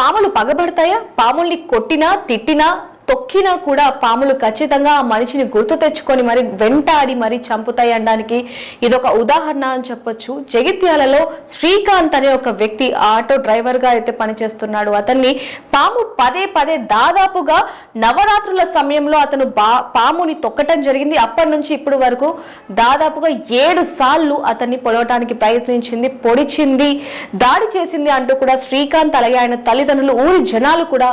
పాములు పగబడతాయా? పాముల్ని కొట్టినా తిట్టినా తొక్కినా కూడా పాములు ఖచ్చితంగా ఆ మనిషిని గుర్తు తెచ్చుకొని మరి వెంటాడి మరి చంపుతాయి అనడానికి ఇదొక ఉదాహరణ అని చెప్పొచ్చు. జగిత్యాలలో శ్రీకాంత్ అనే ఒక వ్యక్తి ఆటో డ్రైవర్ గా అయితే పనిచేస్తున్నాడు. అతన్ని పాము పదే పదే దాదాపుగా నవరాత్రుల సమయంలో అతను పాముని తొక్కటం జరిగింది. అప్పటి నుంచి ఇప్పటి వరకు దాదాపుగా 7 సార్లు అతన్ని పొడవటానికి ప్రయత్నించింది, పొడిచింది, దాడి చేసింది అంటూ కూడా శ్రీకాంత్ అలాగే ఆయన తల్లిదండ్రులు, ఊరి జనాలు కూడా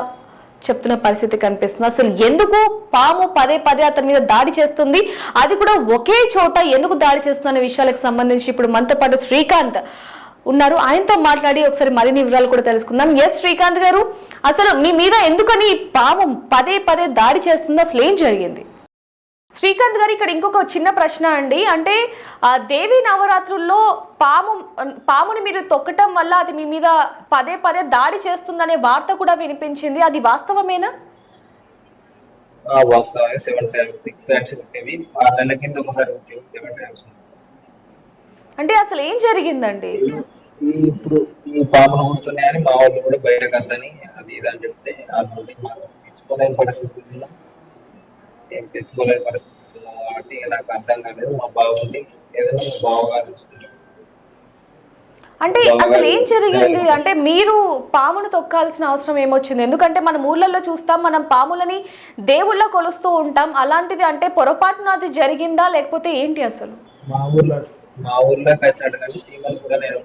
చెప్తున్న పరిస్థితి కనిపిస్తుంది. అసలు ఎందుకు పాము పదే పదే అతని మీద దాడి చేస్తుంది, అది కూడా ఒకే చోట ఎందుకు దాడి చేస్తున్న విషయాలకు సంబంధించి ఇప్పుడు మనతో పాటు శ్రీకాంత్ ఉన్నారు. ఆయనతో మాట్లాడి ఒకసారి మరిన్ని వివరాలు కూడా తెలుసుకుందాం. ఎస్ శ్రీకాంత్ గారు, అసలు మీ మీద ఎందుకని పాము పదే పదే దాడి చేస్తుంది, అసలు ఏం జరిగింది? శ్రీకాంత్ గారు, ఇక్కడ ఇంకొక చిన్న ప్రశ్న అండి. అంటే దేవి నవరాత్రుల్లో పాముని మీరు తొక్కటం వల్ల అది మీ మీద పదే పదే దాడి చేస్తుందనే వార్త కూడా వినిపించింది, అది వాస్తవమేనా? వాస్తవమే. 7 times 6 times కొట్టేది. 6 నెలల కింద ఒకసారి కొట్టేది 7 times. అంటే అసలు ఏం జరిగిందండి? ఇప్పుడు ఈ పాములు కుడుతున్నాయని మా వాళ్ళు కూడా బయటకు వద్దని అది ఇది అని చెప్తే ఆ నుండి మాకు తెచ్చుకోలేని పరిస్థితుల్లో కాబట్టి నాకు అర్థం కాలేదు. మా బాగుండి ఏదైనా మా బావగారు చూసుకుంటాం. అంటే అసలు ఏం జరిగింది? అంటే మీరు పామును తొక్కాల్సిన అవసరం ఏమొచ్చింది? ఎందుకంటే మన ఊర్లలో చూస్తాం, మనం పాములని దేవుళ్ళ కొలుస్తూ ఉంటాం. అలాంటిది అంటే పొరపాటున అది జరిగిందా లేకపోతే ఏంటి అసలు? మా ఊర్లో కచ్చాడు కానీ చీమలు కూడా నేను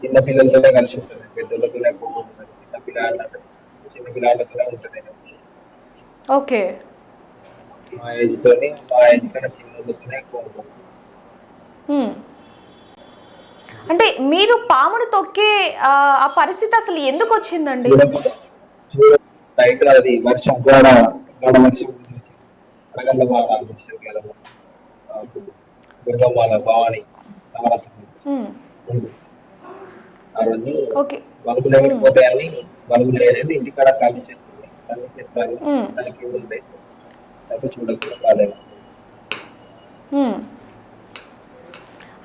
చిన్న పిల్లలతోనే కలిసి ఉంటుంది, పెద్దలతో లేకపోతే చిన్న పిల్లలతోనే ఉంటుంది. ఓకే, మా ఏజ్ కన్నా చిన్నతోనే ఎక్కువ ఉంటుంది. అంటే మీరు పామును తొక్కే ఆ పరిస్థితి అసలు ఎందుకు వచ్చిందండి? అది వర్షం వర్షం వడగళ్ళ దుర్గమ్మాల భవాని నవరత్నం ఆ రోజు బల్బులు ఎగిరిపోతాయని బల్బులు వేయలేదు, ఇంటికాడ ఖాళీ చేస్తుంది. ఖాళీ చేస్తారు దానికి ఉండే అయితే చూడకుండా రాలేదు.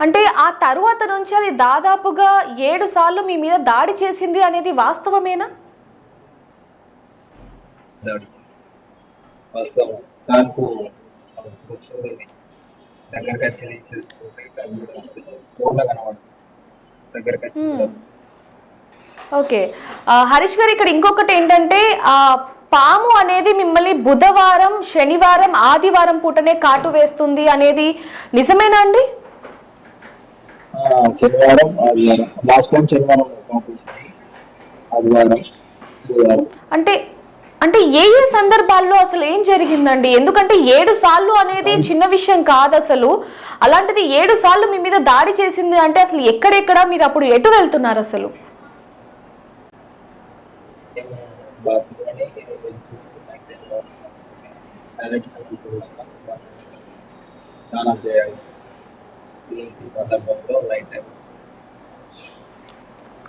అంటే ఆ తరువాత నుంచి అది దాదాపుగా 7 సార్లు మీ మీద దాడి చేసింది అనేది వాస్తవమేనా? వాస్తవం. నాకు దగ్గరకు ఓకే, హరీష్ గారు, ఇక్కడ ఇంకొకటి ఏంటంటే ఆ పాము అనేది మిమ్మల్ని బుధవారం, శనివారం, ఆదివారం పూటనే కాటు వేస్తుంది అనేది నిజమేనా అండి? శనివారం, ఆదివారం. లాస్ట్ టైం శనివారం ఆదివారం. అంటే అంటే ఏ ఏ సందర్భాల్లో అసలు ఏం జరిగిందండి? ఎందుకంటే 7 సార్లు అనేది చిన్న విషయం కాదు అసలు. అలాంటిది 7 సార్లు మీ మీద దాడి చేసింది అంటే అసలు ఎక్కడెక్కడ మీరు అప్పుడు ఎటు వెళ్తున్నారు అసలు?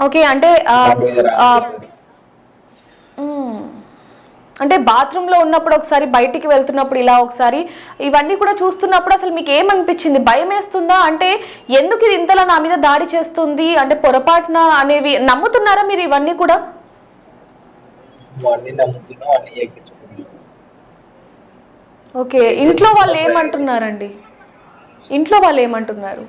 ఓకే, అంటే బాత్రూంలో ఉన్నప్పుడు ఒకసారి, బయటికి వెళ్తున్నప్పుడు ఇలా ఒకసారి, ఇవన్నీ కూడా చూస్తున్నప్పుడు అసలు మీకు ఏమనిపించింది? భయం వేస్తుందా? అంటే ఎందుకు ఇది ఇంతలా నా మీద దాడి చేస్తుంది అంటే పొరపాటున అనేవి నమ్ముతున్నారా మీరు ఇవన్నీ కూడా? ఓకే, ఇంట్లో వాళ్ళు ఏమంటున్నారండి? ఇంట్లో వాళ్ళు ఏమంటున్నారు?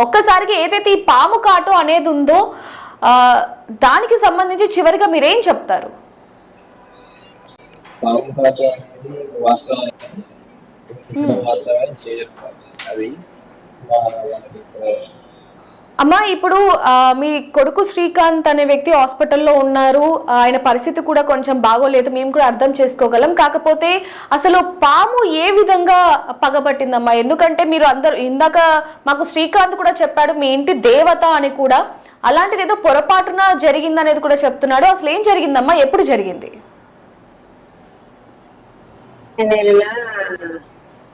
ఒక్కసారికి ఏదైతే ఈ పాము కాటు అనేది ఉందో దానికి సంబంధించి చివరిగా మీరేం చెప్తారు? అమ్మా, ఇప్పుడు మీ కొడుకు శ్రీకాంత్ అనే వ్యక్తి హాస్పిటల్లో ఉన్నారు. ఆయన పరిస్థితి కూడా కొంచెం బాగోలేదు, మేము కూడా అర్థం చేసుకోగలం. కాకపోతే అసలు పాము ఏ విధంగా పగబట్టిందమ్మా? ఎందుకంటే మీరు అందరూ ఇందాక మాకు శ్రీకాంత్ కూడా చెప్పాడు మీ ఇంటి దేవత అని కూడా, అలాంటిది ఏదో పొరపాటున జరిగిందనేది కూడా చెప్తున్నాడు. అసలు ఏం జరిగిందమ్మా, ఎప్పుడు జరిగింది?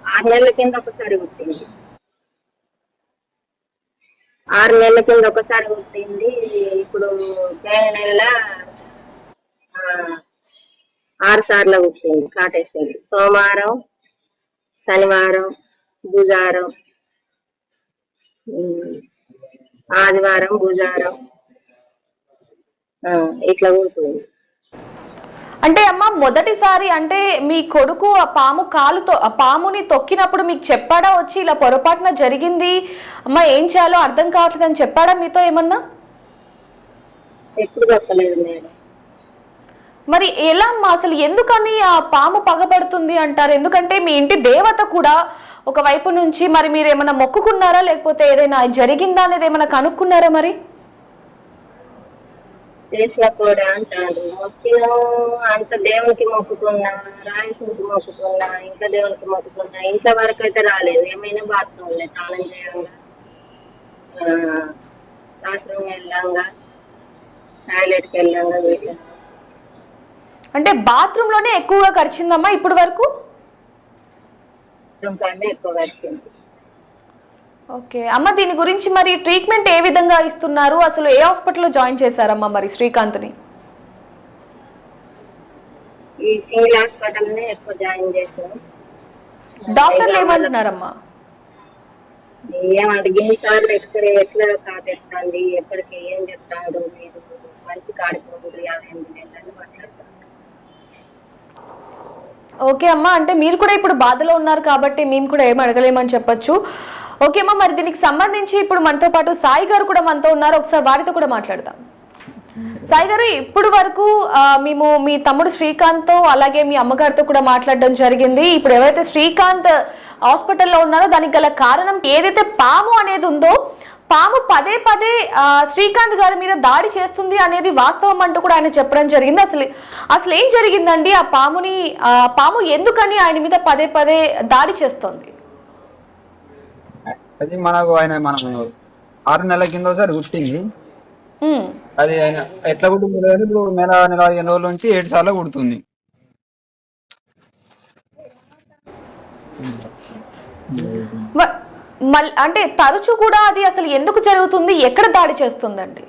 6 నెలల కింద ఒకసారి పుట్టింది. 6 నెలల కింద ఒకసారి పుట్టింది. ఇప్పుడు 7 నెలల 6 సార్లు కుట్టింది కాటేసింది. సోమవారం, శనివారం, బుధవారం, ఆదివారం, బుధవారం ఇట్లా కుడుతుంది. అంటే అమ్మ మొదటిసారి అంటే మీ కొడుకు ఆ పాము కాలుతో ఆ పాముని తొక్కినప్పుడు మీకు చెప్పాడా వచ్చి ఇలా పొరపాటున జరిగింది అమ్మ ఏం చేయాలో అర్థం కావట్లేదు అని చెప్పాడా మీతో ఏమన్నా? ఎప్పుడు చెప్పలేదు మేడం. మరి ఎలా అమ్మా అసలు ఎందుకని ఆ పాము పగబడుతుంది అంటారు? ఎందుకంటే మీ ఇంటి దేవత కూడా ఒకవైపు నుంచి మరి మీరు ఏమైనా మొక్కుకున్నారా లేకపోతే ఏదైనా జరిగిందా అనేది ఏమైనా కనుక్కున్నారా? మరి చేసిన కూడా అంటాడు మొక్కిన అంత దేవునికి మొక్కుకున్నా, రాయసునికి మొక్కుకున్నా, ఇంకా దేవునికి మొక్కుకున్నా, ఇంట్లో వరకు అయితే రాలేదు. ఏమైనా బాత్రూమ్ లేదు, స్నానం చేయంగా, వాష్రూమ్ వెళ్ళాంగా, టాయిలెట్కి వెళ్ళాంగా వీటిలో. అంటే బాత్రూమ్ లోనే ఎక్కువగా ఖర్చిందమ్మా ఇప్పుడు వరకు? కంటే ఎక్కువ వచ్చింది. ఓకే అమ్మ, దీని గురించి మరి ట్రీట్మెంట్ ఏ విధంగా ఇస్తున్నారు? అసలు ఏ హాస్పిటల్లో జాయిన్ చేశారమ్మా మరి శ్రీకాంత్ని? ఈ సింగిల్ హాస్పిటల్నే ఎక్కువ జాయిన్ చేశాను. డాక్టర్లు ఏమంటున్నారమ్మా? ఏమంటే ఇన్నిసార్లు ఎట్లా కాపెట్టండి, ఎప్పటికి ఏం చెప్తాడు, మీరు మంచి కాడిపోతుంది 58 నెలలు మాట్లాడతారు. ఓకే అమ్మా, అంటే మీరు కూడా ఇప్పుడు బాధలో ఉన్నారు కాబట్టి మేము కూడా ఏం అడగలేమని చెప్పొచ్చు. ఓకే అమ్మా, మరి దీనికి సంబంధించి ఇప్పుడు మనతో పాటు సాయి గారు కూడా మనతో ఉన్నారు, ఒకసారి వారితో కూడా మాట్లాడదాం. సాయి గారు, ఇప్పుడు వరకు మేము మీ తమ్ముడు శ్రీకాంత్ అలాగే మీ అమ్మగారితో కూడా మాట్లాడడం జరిగింది. ఇప్పుడు ఎవరైతే శ్రీకాంత్ హాస్పిటల్లో ఉన్నారో దానికి గల కారణం ఏదైతే పాము అనేది ఉందో, పాము పదే పదే శ్రీకాంత్ గారి మీద దాడి చేస్తుంది అనేది వాస్తవం అంటూ కూడా ఆయన చెప్పడం జరిగింది. అసలు ఏం జరిగిందండి? ఆ పాము ఎందుకని ఆయన మీద పదే పదే దాడి చేస్తుంది? అది మనకు మనం 6 నెలల కింద ఒకసారి కుట్టింది. అది ఆయన ఎట్లా కుట్టింది లేదు, ఇప్పుడు నెల 15 రోజుల నుంచి 7 సార్లు కుడుతుంది. అంటే తరచు కూడా అది అసలు ఎందుకు జరుగుతుంది? ఎక్కడ దాడి చేస్తుందండి?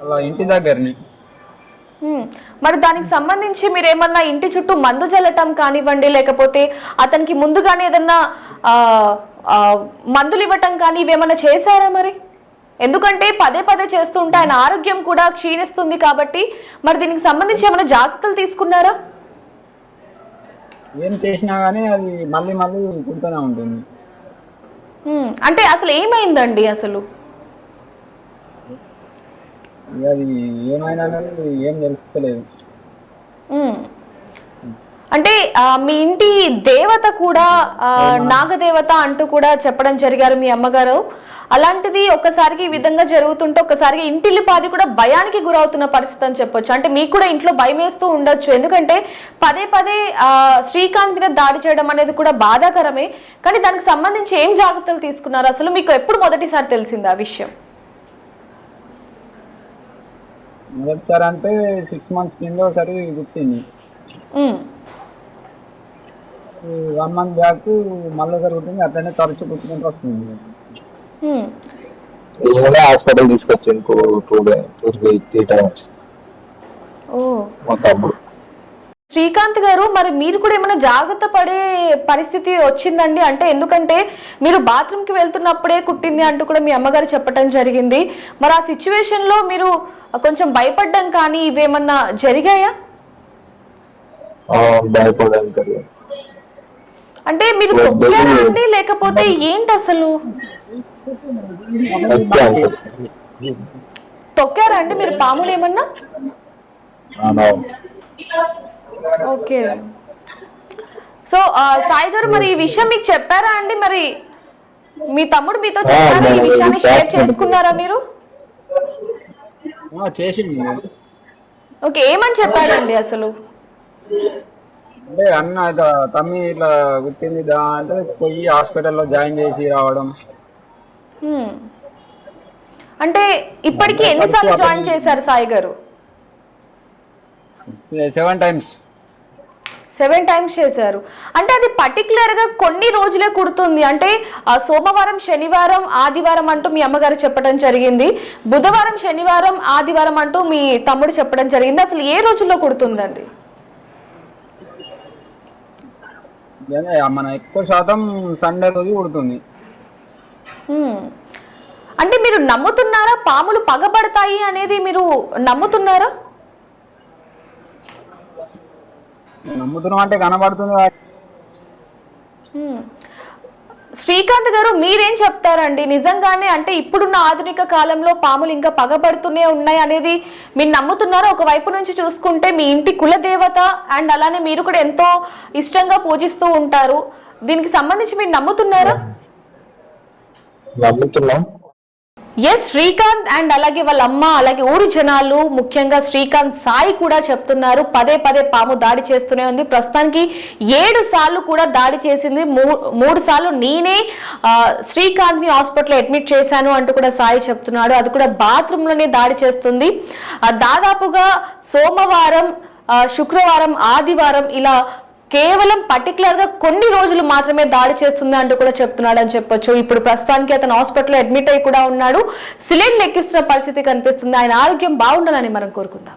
అలా ఇంటి దగ్గరని. మరి దానికి సంబంధించి మీరు ఏమన్నా ఇంటి చుట్టూ మందు జల్లటం కానివ్వండి, లేకపోతే అతనికి ముందుగానే ఏదన్నా మందులు ఇవ్వటం కానీ ఇవేమన్నా చేశారా మరి? ఎందుకంటే పదే పదే చేస్తూ ఉంటే ఆయన ఆరోగ్యం కూడా క్షీణిస్తుంది కాబట్టి మరి దీనికి సంబంధించి ఏమైనా జాగ్రత్తలు తీసుకున్నారా? ఏం చేసినా గానీ అది మళ్ళీ మళ్ళీ కుడుతూనే ఉంటుంది. అంటే అసలు ఏమైందండి? అసలు అది ఏమైనా ఏం తెలుస్తలేదు. అంటే మీ ఇంటి దేవత కూడా నాగదేవత అంటూ కూడా చెప్పడం జరిగారు మీ అమ్మగారు. అలాంటిది ఒక్కసారికి ఈ విధంగా జరుగుతుంటే ఒక్కసారిగా ఇంటిల్లిపాది కూడా భయానికి గురవుతున్న పరిస్థితి అని చెప్పొచ్చు. అంటే మీకు కూడా ఇంట్లో భయం వేస్తూ ఉండొచ్చు, ఎందుకంటే పదే పదే శ్రీకాంత్ మీద దాడి చేయడం అనేది కూడా బాధాకరమే. కానీ దానికి సంబంధించి ఏం జాగ్రత్తలు తీసుకున్నారు? అసలు మీకు ఎప్పుడు మొదటిసారి తెలిసింది ఆ విషయం? మొదటిసారి అంటే 6 months కింద ఒకసారి గుర్తింది. 1 month బ్యాక్ మళ్ళీ ఒకసారి గుర్తింది. అట్లనే తరచు గుర్తుకుంటూ వస్తుంది. హాస్పిటల్ తీసుకొచ్చాను 2-3 times. శ్రీకాంత్ గారు, మరి మీరు కూడా ఏమైనా జాగ్రత్త పడే పరిస్థితి వచ్చిందండి? అంటే ఎందుకంటే మీరు బాత్రూమ్కి వెళ్తున్నప్పుడే కుట్టింది అంటూ కూడా మీ అమ్మగారు చెప్పడం జరిగింది. మరి ఆ సిచ్యువేషన్ లో మీరు కొంచెం భయపడ్డం కానీ ఇవేమన్నా జరిగాయా? అంటే మీరు తొక్కారా అండి లేకపోతే ఏంటి అసలు? తొక్కారా అండి మీరు పాములు ఏమన్నా? ఓకే. సో సాయి గారు, మరి ఈ విషయం మీకు చెప్పారా అండి? మరి మీ తమ్ముడు మీతో చెప్పారా? ఈ విషయాన్ని షేర్ చేసుకున్నారా మీరు? చేసింది. ఓకే, ఏమని చెప్పాడండి అసలు? అంటే అన్న తమ్మి ఇట్లా గుర్తింది అంటే పోయి హాస్పిటల్లో జాయిన్ చేసి రావడం. అంటే ఇప్పటికి ఎన్నిసార్లు జాయిన్ చేశారు సాయి గారు? 7 times. 7 times చేశారు. అంటే అది పర్టికులర్ గా కొన్ని రోజులే కుడుతుంది. అంటే సోమవారం, శనివారం, ఆదివారం అంటూ మీ అమ్మగారు చెప్పడం జరిగింది, బుధవారం, శనివారం, ఆదివారం అంటూ మీ తమ్ముడు చెప్పడం జరిగింది. అసలు ఏ రోజుల్లో కుడుతుందండి? మన ఎక్కువ శాతం సండే రోజు కుడుతుంది. అంటే మీరు నమ్ముతున్నారా పాములు పగబడతాయి అనేది? మీరు నమ్ముతున్నారా? నమ్ముతున్నాం అంటే కనబడుతుంది. శ్రీకాంత్ గారు మీరేం చెప్తారండి? నిజంగానే అంటే ఇప్పుడున్న ఆధునిక కాలంలో పాములు ఇంకా పగబడుతూనే ఉన్నాయి అనేది మీరు నమ్ముతున్నారా? ఒకవైపు నుంచి చూసుకుంటే మీ ఇంటి కులదేవత అండ్ అలానే మీరు కూడా ఎంతో ఇష్టంగా పూజిస్తూ ఉంటారు. దీనికి సంబంధించి మీరు నమ్ముతున్నారా? నమ్ముతున్నాం. ఎస్, శ్రీకాంత్ అండ్ అలాగే వాళ్ళ అమ్మ, అలాగే ఊరి జనాలు, ముఖ్యంగా శ్రీకాంత్ సాయి కూడా చెప్తున్నారు పదే పదే పాము దాడి చేస్తూనే ఉంది. ప్రస్తుతానికి 7 సార్లు కూడా దాడి చేసింది. 3 సార్లు నేనే శ్రీకాంత్ ని హాస్పిటల్లో అడ్మిట్ చేశాను అంటూ కూడా సాయి చెప్తున్నాడు. అది కూడా బాత్రూమ్ లోనే దాడి చేస్తుంది. దాదాపుగా సోమవారం, శుక్రవారం, ఆదివారం ఇలా కేవలం పర్టికులర్ గా కొన్ని రోజులు మాత్రమే దాడి చేస్తుంది అంటూ కూడా చెప్తున్నాడు అని చెప్పొచ్చు. ఇప్పుడు ప్రస్తుతానికి అతను హాస్పిటల్లో అడ్మిట్ అయి కూడా ఉన్నాడు. సిలిండర్ ఎక్కిస్తున్న పరిస్థితి కనిపిస్తుంది. ఆయన ఆరోగ్యం బాగుండాలని మనం కోరుకుందాం.